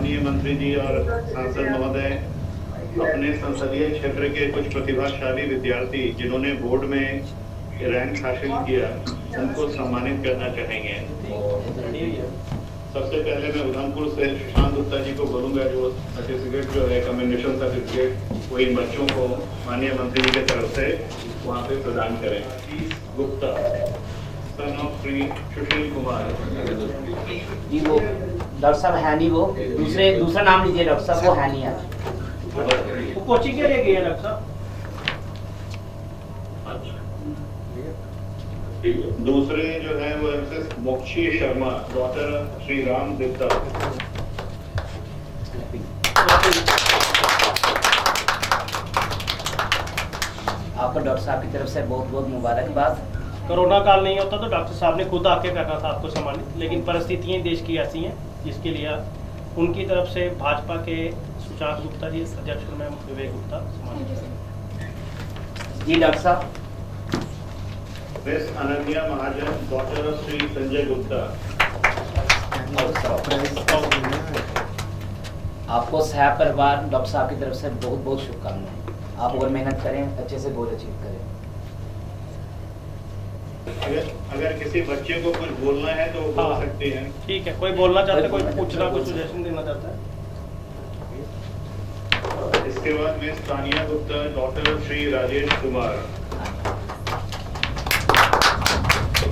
माननीय मंत्री जी और सांसद महोदय, अपने संसदीय क्षेत्र के कुछ प्रतिभाशाली विद्यार्थी जिन्होंने बोर्ड में रैंक हासिल किया, उनको सम्मानित करना चाहेंगे। सबसे पहले मैं उधमपुर से सुशांत गुप्ता जी को बोलूंगा, जो सर्टिफिकेट जो है कमेंडेशन सर्टिफिकेट वो इन बच्चों को माननीय मंत्री जी की तरफ से वहाँ पे प्रदान करें। गुप्ता सन ऑफ श्री सुशील कुमार जी, वो डॉक्टर साहब है नहीं, वो दूसरा नाम लीजिए डॉक्टर साहब, वो है नहीं है। वो कोचिंग के लिए गए डॉक्टर साहब। दूसरे जो है वो एमएस मोक्षी शर्मा, डॉक्टर श्री राम दत्ता। आपको डॉक्टर साहब की तरफ से बहुत बहुत मुबारकबाद। कोरोना काल नहीं होता तो डॉक्टर साहब ने खुद आके करना था आपको सम्मानित, लेकिन परिस्थितियां देश की ऐसी हैं जिसके लिए उनकी तरफ से भाजपा के सुशांत गुप्ता जी, अध्यक्ष मैम विवेक गुप्ता सम्मानित। जी डॉक्टर साहब। मिस अनन्या महाजन, डॉक्टर श्री संजय गुप्ता। आपको सह परिवार डॉक्टर साहब की तरफ से बहुत बहुत शुभकामनाएं। आप और मेहनत करें, अच्छे से गोल अचीव करें। अगर किसी बच्चे को कुछ बोलना है तो वो बोल सकते हैं। ठीक है, कोई बोलना चाहता है, कोई पूछना, कोई सजेशन देना चाहता है। इसके बाद miss Tania Gupta, doctor Shri Rajesh Kumar.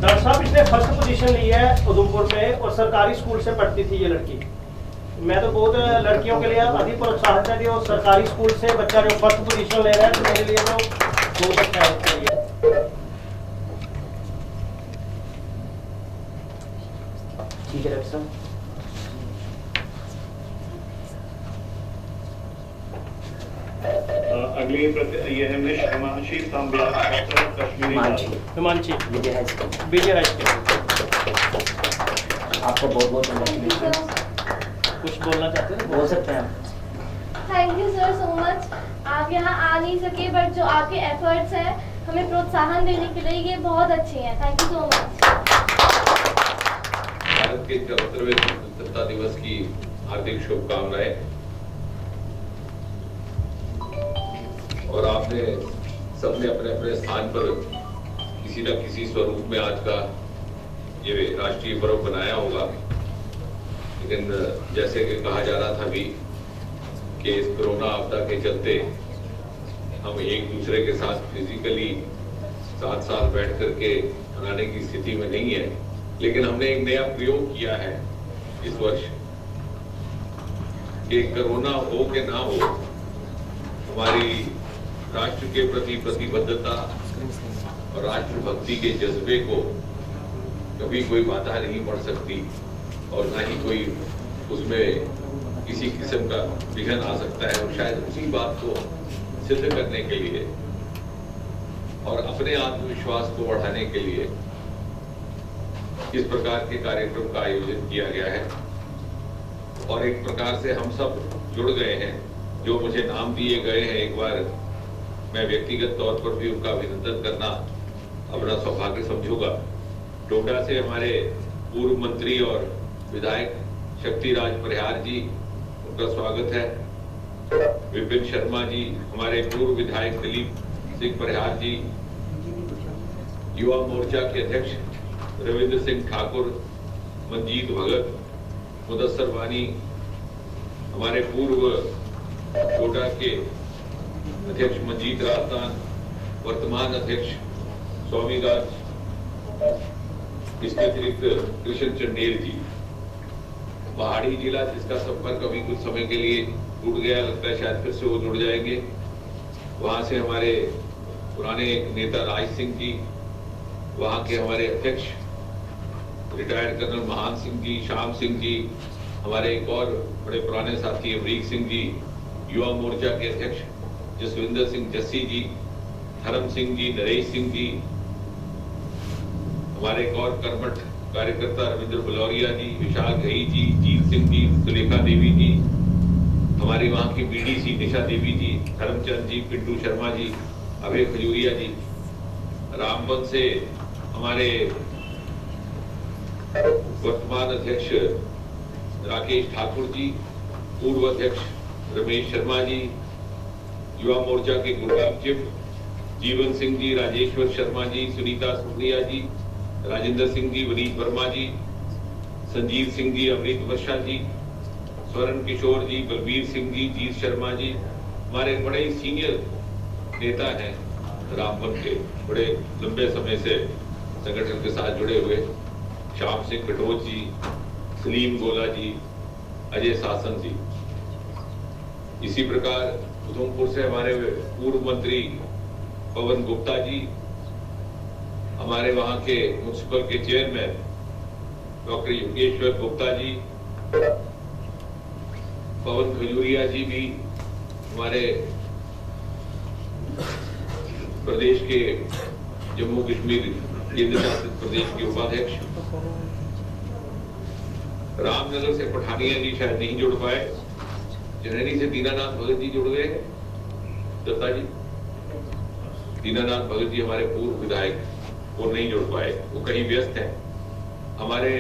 Doctor साहब इसने फर्स्ट पोजीशन ली है उधमपुर में और सरकारी स्कूल से पढ़ती थी ये लड़की। मैं तो बहुत लड़कियों के लिए अधिक प्रोत्साहित है कि वो सरकारी स्कूल से बच्चा जो फर्स्ट पोजीशन ले रहा है, तो मेरे लिए तो बहुत अच्छा है इसके लिए। ठीक है डॉक्टर साहब। अगली ये है मिस हिमांशी सांबिया, डॉक्टर कश्मीरी। हिमांशी विजय हाई स्कूल। विजय हाई स्कूल। आपको बहुत बहुत कंग्रेचुलेशन। कुछ बोलना चाहते हैं? बोल सकते हैं। Thank you sir so much. आप यहाँ आ नहीं सके, बट जो आपके एफर्ट्स हैं हमें प्रोत्साहन देने के लिए, ये बहुत अच्छे हैं। Thank you so much. Bharat के 74वें स्वतंत्रता दिवस की हार्दिक शुभकामनाएं। और आपने सबने अपने अपने स्थान पर किसी न किसी स्वरूप में आज का ये राष्ट्रीय पर्व बनाया होगा, लेकिन जैसे कि कहा जा रहा था अभी कि इस कोरोना आपदा के चलते हम एक दूसरे के साथ फिजिकली साथ साथ बैठ करके मनाने की स्थिति में नहीं है, लेकिन हमने एक नया प्रयोग किया है इस वर्ष कि कोरोना हो कि ना हो, हमारी राष्ट्र के प्रति प्रतिबद्धता और राष्ट्रभक्ति के जज्बे को कभी कोई बाधा नहीं पड़ सकती और ना ही कोई उसमें किसी किस्म का विघन आ सकता है। और शायद उसी बात को सिद्ध करने के लिए और अपने आत्मविश्वास को बढ़ाने के लिए इस प्रकार के कार्यक्रम का आयोजन किया गया है। और एक प्रकार से हम सब जुड़ गए हैं। जो मुझे नाम दिए गए हैं, एक बार मैं व्यक्तिगत तौर पर भी उनका अभिनंदन करना अपना सौभाग्य समझूंगा। डोडा से हमारे पूर्व मंत्री और विधायक शक्तिराज परिहार जी, उनका स्वागत है। विपिन शर्मा जी, हमारे पूर्व विधायक दिलीप सिंह परिहार जी, युवा मोर्चा के अध्यक्ष रविंद्र सिंह ठाकुर, मंजीत भगत, मुदस्सर वानी, हमारे पूर्व डोडा के अध्यक्ष मंजीत राजदान, वर्तमान अध्यक्ष स्वामीदास, इसके अतिरिक्त कृष्ण चंडेल जी। पहाड़ी जिला जिसका संपर्क अभी कुछ समय के लिए टूट गया, लगता है शायद फिर से वो जुड़ जाएंगे। वहां से हमारे पुराने नेता राज सिंह जी, वहां के हमारे अध्यक्ष रिटायर्ड कर्नल महान सिंह जी, श्याम सिंह जी, हमारे एक और बड़े पुराने साथी अमरीक सिंह जी, युवा मोर्चा के अध्यक्ष जसविंदर सिंह जस्सी जी, धर्म सिंह जी, नरेश सिंह जी, हमारे एक और कर्मठ कार्यकर्ता रविंद्र बलौरिया जी, विशाल घई जी, जीत सिंह जी, सुलेखा देवी जी, हमारी वहाँ की बीडीसी निशा देवी जी, धर्मचंद जी, पिंटू शर्मा जी, अभय खजूरिया जी, रामबन से हमारे वर्तमान अध्यक्ष राकेश ठाकुर जी, पूर्व अध्यक्ष रमेश शर्मा जी, युवा मोर्चा के गुरदीप चिप, जीवन सिंह जी, राजेश्वर शर्मा जी, सुनीता सुप्रिया जी, राजेंद्र सिंह जी, वनीत वर्मा जी, संजीव सिंह जी, अमृत वर्षा जी, स्वर्ण किशोर जी, बलबीर सिंह जी, जीत शर्मा जी, हमारे बड़े सीनियर नेता हैं रामबन के, बड़े लंबे समय से संगठन के साथ जुड़े हुए, श्याम सिंह कटोच जी, सलीम गोला जी, अजय शासन जी। इसी प्रकार उधमपुर से हमारे पूर्व मंत्री पवन गुप्ता जी, हमारे वहां के म्युनिसिपल के चेयरमैन डॉक्टर योगेश्वर गुप्ता जी, पवन खजूरिया जी भी हमारे प्रदेश के जम्मू कश्मीर केंद्र शासित प्रदेश के उपाध्यक्ष, रामनगर से पठानिया जी शायद नहीं जुड़ पाए, जनैनी से दीनानाथ भगत जी जुड़ गए, दत्ता जी, दीनानाथ भगत जी हमारे पूर्व विधायक, वो नहीं जुड़ पाए, वो कहीं व्यस्त हैं। हमारे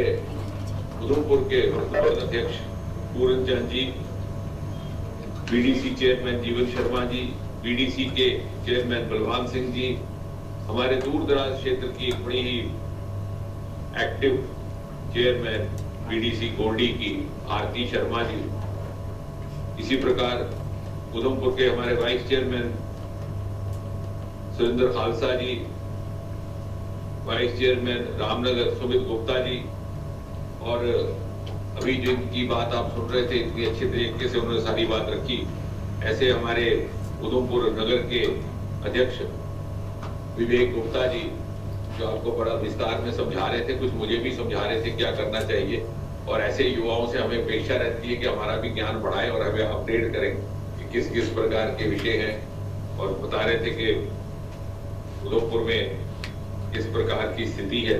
उधमपुर के वर्तमान अध्यक्ष पूरन चंद जी, बीडीसी चेयरमैन जीवन शर्मा जी, बीडीसी के चेयरमैन बलवान सिंह जी, हमारे दूर दराज क्षेत्र की एक बड़ी ही एक्टिव चेयरमैन बीडीसी गोल्डी की आरती शर्मा जी, इसी प्रकार उधमपुर के हमारे वाइस चेयरमैन सुरेंद्र खालसा जी, वाइस चेयरमैन रामनगर सुमित गुप्ता जी, और अभी जो इनकी बात आप सुन रहे थे, इतनी अच्छे तरीके से उन्होंने सारी बात रखी। ऐसे हमारे उधमपुर नगर के अध्यक्ष विवेक गुप्ता जी, जो आपको बड़ा विस्तार में समझा रहे थे, कुछ मुझे भी समझा रहे थे क्या करना चाहिए, और ऐसे युवाओं से हमें अपेक्षा रहती है कि हमारा भी ज्ञान बढ़ाए और हमें अपडेट करें कि किस किस प्रकार के विषय हैं, और बता रहे थे कि उधमपुर में किस प्रकार की स्थिति है।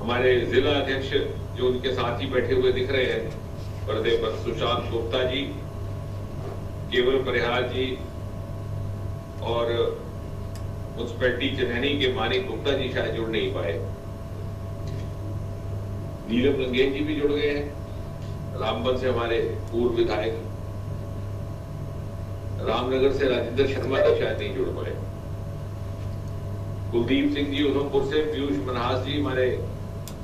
हमारे जिला अध्यक्ष जो उनके साथ ही बैठे हुए दिख रहे हैं, पर्दे पर सुशांत गुप्ता जी, केवल परिहार जी, और म्युनिसिपैलिटी चनैनी के मानिक गुप्ता जी शायद जुड़ नहीं पाए। नीलम लंगेन जी भी जुड़ गए हैं, रामबन से हमारे पूर्व विधायक। रामनगर से राजेंद्र शर्मा जी शायद नहीं जुड़ पाए। कुलदीप सिंह जी उधमपुर से, पीयूष मनहास जी हमारे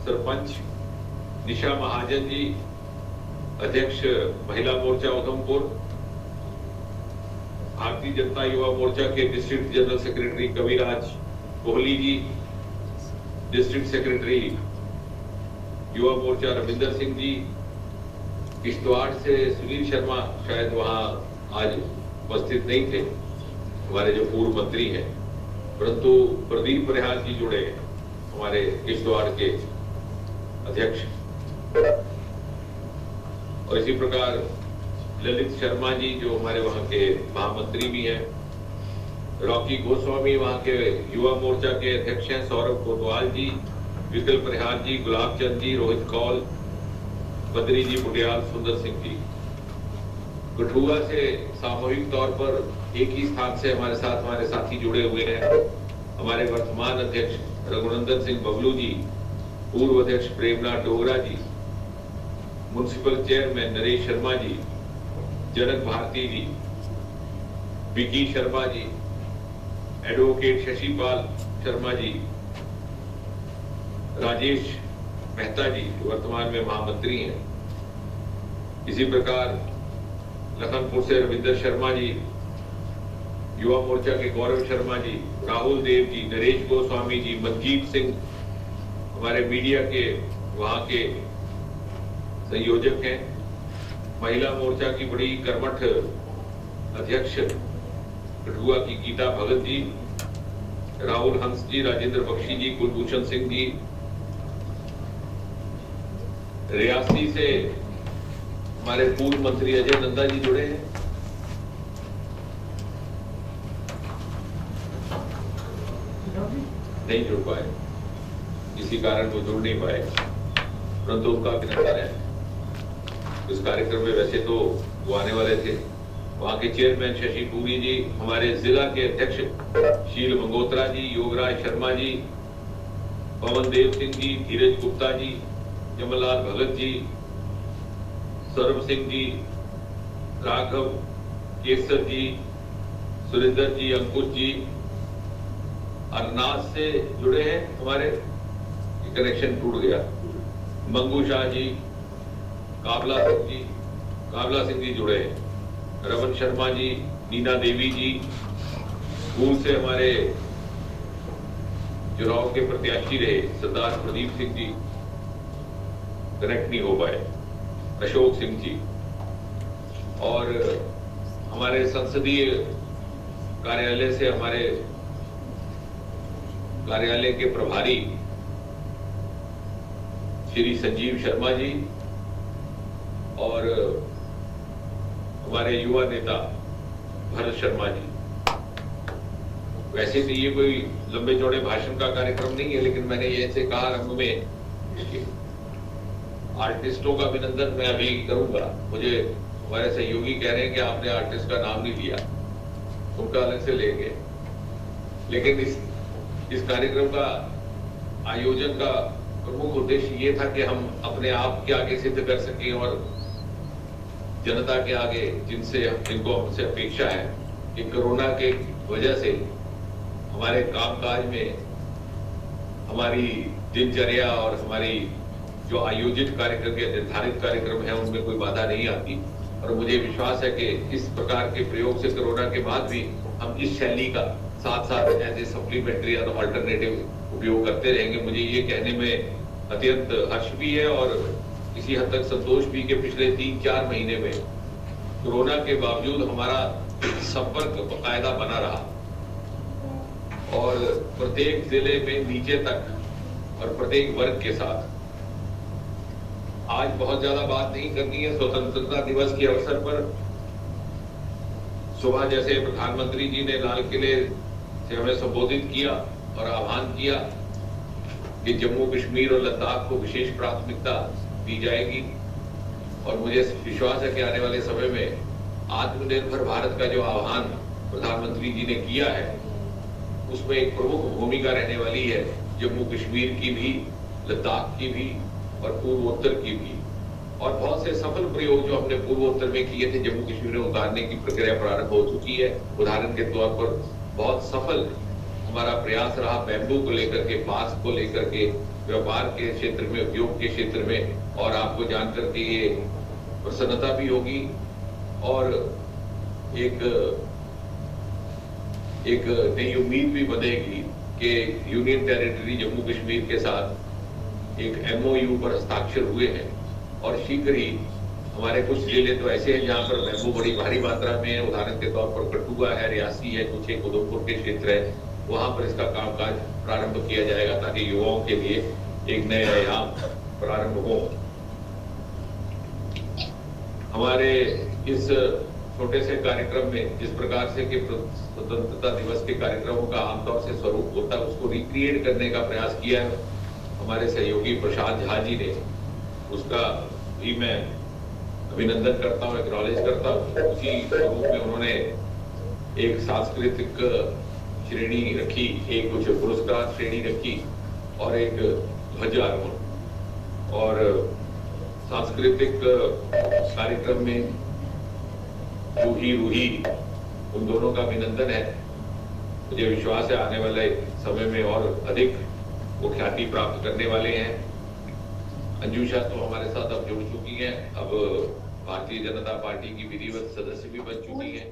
सरपंच, निशा महाजन जी अध्यक्ष महिला मोर्चा उधमपुर, भारतीय जनता युवा मोर्चा के डिस्ट्रिक्ट जनरल सेक्रेटरी कविराज कोहली जी, डिस्ट्रिक्ट सेक्रेटरी युवा मोर्चा रविंदर सिंह जी, किश्तवाड़ से सुनील शर्मा शायद वहां आज उपस्थित नहीं थे, हमारे जो पूर्व मंत्री हैं, परंतु प्रदीप परिहार जी जुड़े हैं, हमारे किश्तवाड़ के अध्यक्ष। और इसी प्रकार ललित शर्मा जी जो हमारे वहां के महामंत्री भी हैं, रॉकी गोस्वामी वहां के युवा मोर्चा के अध्यक्ष हैं, सौरभ कोतवाल जी, विकल परिहार जी, गुलाब चंद जी, रोहित कौल, बद्री जी बुटियाल, सुंदर सिंह जी। कठुआ से सामूहिक तौर पर एक ही स्थान से हमारे साथ हमारे साथी जुड़े हुए हैं, हमारे वर्तमान अध्यक्ष रघुनंदन सिंह बबलू जी, पूर्व अध्यक्ष प्रेमनाथ डोगरा जी, म्युनिसिपल चेयरमैन नरेश शर्मा जी, जनक भारती जी, विकी शर्मा जी, एडवोकेट शशिपाल शर्मा जी, राजेश मेहता जी जो वर्तमान में महामंत्री हैं, इसी प्रकार लखनपुर से रविंदर शर्मा जी, युवा मोर्चा के गौरव शर्मा जी, राहुल देव जी, नरेश गोस्वामी जी, मनजीत सिंह हमारे मीडिया के वहां के संयोजक हैं, महिला मोर्चा की बड़ी कर्मठ अध्यक्ष कठुआ की गीता भगत जी, राहुल हंस जी, राजेंद्र बख्शी जी, कुलभूषण सिंह जी। रियासी से हमारे पूर्व मंत्री अजय नंदा जी जुड़े हैं, नहीं जुड़ पाए, इसी कारण वो जुड़ नहीं पाए, परंतु उनका अभिनंदन है। इस कार्यक्रम में वैसे तो वो आने वाले थे। वहां के चेयरमैन शशि पूरी जी, हमारे जिला के अध्यक्ष शील मंगोत्रा जी, योगराज शर्मा जी, पवन देव सिंह जी, धीरज गुप्ता जी, जमललाल भगत जी, सर्व सिंह जी, राघव, केसर जी, सुरेंद्र जी, अंकुश जी अरनाथ से जुड़े हैं, हमारे कनेक्शन टूट गया। मंगू शाह जी, काबला सिंह जी जुड़े हैं। रमन शर्मा जी, नीना देवी जी, स्कूल से हमारे चुनाव के प्रत्याशी रहे सरदार प्रदीप सिंह जी कनेक्ट नहीं हो पाए। अशोक सिंह जी और हमारे संसदीय कार्यालय से हमारे कार्यालय के प्रभारी श्री संजीव शर्मा जी और हमारे युवा नेता भरत शर्मा जी। वैसे तो ये कोई लंबे चौड़े भाषण का कार्यक्रम नहीं है, लेकिन मैंने ये ऐसे कहा रंग में आर्टिस्टों का अभिनंदन मैं अभी करूंगा। मुझे हमारे सहयोगी कह रहे हैं कि आपने आर्टिस्ट का नाम नहीं लिया, उनका अलग से लेंगे। लेकिन इस कार्यक्रम का आयोजन का प्रमुख उद्देश्य ये था कि हम अपने आप के आगे सिद्ध कर सकें और जनता के आगे जिनको हमसे अपेक्षा है कि कोरोना के वजह से हमारे कामकाज में हमारी दिनचर्या और हमारी जो आयोजित कार्यक्रम या निर्धारित कार्यक्रम है उनमें कोई बाधा नहीं आती। और मुझे विश्वास है कि इस प्रकार के प्रयोग से कोरोना के बाद भी हम इस शैली का साथ साथ एज ए सप्लीमेंट्री और अल्टरनेटिव उपयोग करते रहेंगे। मुझे ये कहने में अत्यंत हर्ष भी है और किसी हद तक संतोष भी कि पिछले 3-4 महीने में कोरोना के बावजूद हमारा संपर्क बाकायदा बना रहा और प्रत्येक जिले में नीचे तक और प्रत्येक वर्ग के साथ। आज बहुत ज्यादा बात नहीं करनी है। स्वतंत्रता दिवस के अवसर पर सुबह जैसे प्रधानमंत्री जी ने लाल किले से हमें संबोधित किया और आह्वान किया कि जम्मू कश्मीर और लद्दाख को विशेष प्राथमिकता दी जाएगी। और मुझे विश्वास है कि आने वाले समय में आत्मनिर्भर भारत का जो आह्वान प्रधानमंत्री जी ने किया है उसमें एक प्रमुख भूमिका रहने वाली है जम्मू कश्मीर की भी, लद्दाख की भी और पूर्वोत्तर की भी। और बहुत से सफल प्रयोग जो हमने पूर्वोत्तर में किए थे जम्मू कश्मीर में उतारने की प्रक्रिया प्रारंभ हो चुकी है। उदाहरण के तौर पर बहुत सफल हमारा प्रयास रहा बैम्बू को लेकर के, बांस को लेकर के, व्यापार के क्षेत्र में, उद्योग के क्षेत्र में। और आपको जानकर के ये प्रसन्नता भी होगी और एक नई उम्मीद भी बनेगी कि यूनियन टेरिटरी जम्मू कश्मीर के साथ एक MOU पर हस्ताक्षर हुए हैं और शीघ्र ही हमारे कुछ जिले तो ऐसे हैं जहां पर बैम्बू बड़ी भारी मात्रा में है। उदाहरण के तौर पर कठुआ है, रियासी है, कुछ एक उधमपुर के क्षेत्र है, वहां पर इसका कामकाज प्रारंभ किया जाएगा ताकि युवाओं के लिए एक नए आयाम प्रारंभ हो। हमारे इस छोटे से कार्यक्रम में जिस प्रकार से कि स्वतंत्रता दिवस के कार्यक्रमों का आमतौर से स्वरूप होता है उसको रिक्रिएट करने का प्रयास किया है हमारे सहयोगी प्रशांत झा जी ने। उसका भी मैं अभिनंदन करता हूँ, एक्नॉलेज करता हूँ। उसी रूप में उन्होंने एक सांस्कृतिक श्रेणी रखी, एक कुछ पुरस्कार श्रेणी रखी और एक ध्वजारोहण। और सांस्कृतिक कार्यक्रम में रूही उन दोनों का अभिनंदन है। मुझे विश्वास है आने वाले समय में और अधिक वो ख्याति प्राप्त करने वाले हैं। अंजुषा तो हमारे साथ अब जुड़ चुकी हैं, अब भारतीय जनता पार्टी की विधिवत सदस्य भी बन चुकी हैं।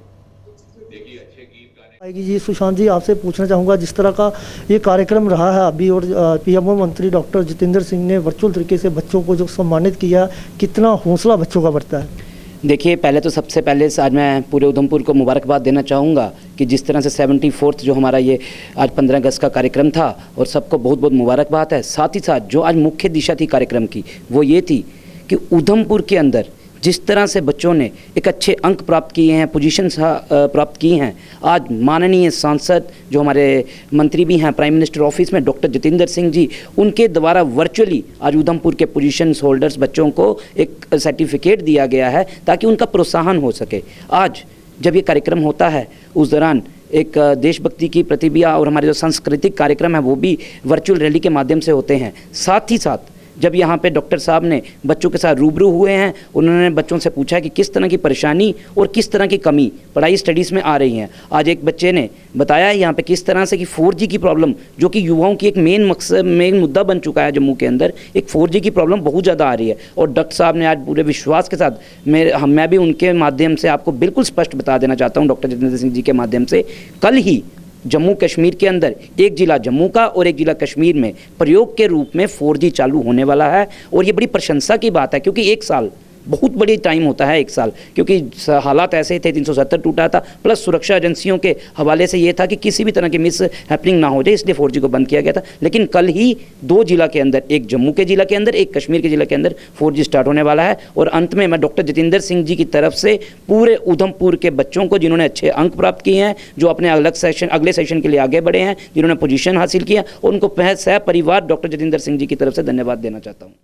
देखिए अच्छे गीत गाने जी। सुशांत जी, आपसे पूछना चाहूँगा, जिस तरह का ये कार्यक्रम रहा है अभी और PMO मंत्री डॉक्टर जितेंद्र सिंह ने वर्चुअल तरीके से बच्चों को जो सम्मानित किया, कितना हौसला बच्चों का बढ़ता है? देखिए, पहले तो सबसे पहले आज मैं पूरे उधमपुर को मुबारकबाद देना चाहूँगा कि जिस तरह से 74th जो हमारा ये आज 15 अगस्त का कार्यक्रम था, और सबको बहुत बहुत मुबारकबाद है। साथ ही साथ जो आज मुख्य दिशा थी कार्यक्रम की वो ये थी कि उधमपुर के अंदर जिस तरह से बच्चों ने एक अच्छे अंक प्राप्त किए हैं, पोजीशन प्राप्त की हैं, आज माननीय सांसद जो हमारे मंत्री भी हैं प्राइम मिनिस्टर ऑफिस में डॉक्टर जितेंद्र सिंह जी, उनके द्वारा वर्चुअली आज उधमपुर के पोजीशन होल्डर्स बच्चों को एक सर्टिफिकेट दिया गया है ताकि उनका प्रोत्साहन हो सके। आज जब ये कार्यक्रम होता है उस दौरान एक देशभक्ति की प्रतिभा और हमारे जो सांस्कृतिक कार्यक्रम है वो भी वर्चुअल रैली के माध्यम से होते हैं। साथ ही साथ जब यहाँ पे डॉक्टर साहब ने बच्चों के साथ रूबरू हुए हैं, उन्होंने बच्चों से पूछा कि किस तरह की परेशानी और किस तरह की कमी पढ़ाई स्टडीज़ में आ रही हैं। आज एक बच्चे ने बताया है यहाँ पे किस तरह से कि 4G की प्रॉब्लम, जो कि युवाओं की एक मेन मुद्दा बन चुका है जम्मू के अंदर, एक 4G की प्रॉब्लम बहुत ज़्यादा आ रही है। और डॉक्टर साहब ने आज पूरे विश्वास के साथ मैं भी उनके माध्यम से आपको बिल्कुल स्पष्ट बता देना चाहता हूँ, डॉक्टर जितेंद्र सिंह जी के माध्यम से, कल ही जम्मू कश्मीर के अंदर एक ज़िला जम्मू का और एक ज़िला कश्मीर में प्रयोग के रूप में 4G चालू होने वाला है। और ये बड़ी प्रशंसा की बात है, क्योंकि एक साल बहुत बड़ी टाइम होता है, एक साल, क्योंकि हालात ऐसे थे, 370 टूटा था, प्लस सुरक्षा एजेंसियों के हवाले से ये था कि किसी भी तरह की मिस हैपनिंग ना हो जाए, इसलिए 4G को बंद किया गया था। लेकिन कल ही 2 जिला के अंदर, एक जम्मू के ज़िला के अंदर, एक कश्मीर के ज़िला के अंदर 4G स्टार्ट होने वाला है। और अंत में मैं डॉक्टर जितेंद्र सिंह जी की तरफ से पूरे उधमपुर के बच्चों को, जिन्होंने अच्छे अंक प्राप्त किए हैं, जो अपने अगले सेशन के लिए आगे बढ़े हैं, जिन्होंने पोजीशन हासिल किया, उनको सह परिवार डॉक्टर जितेंद्र सिंह जी की तरफ से धन्यवाद देना चाहता हूँ।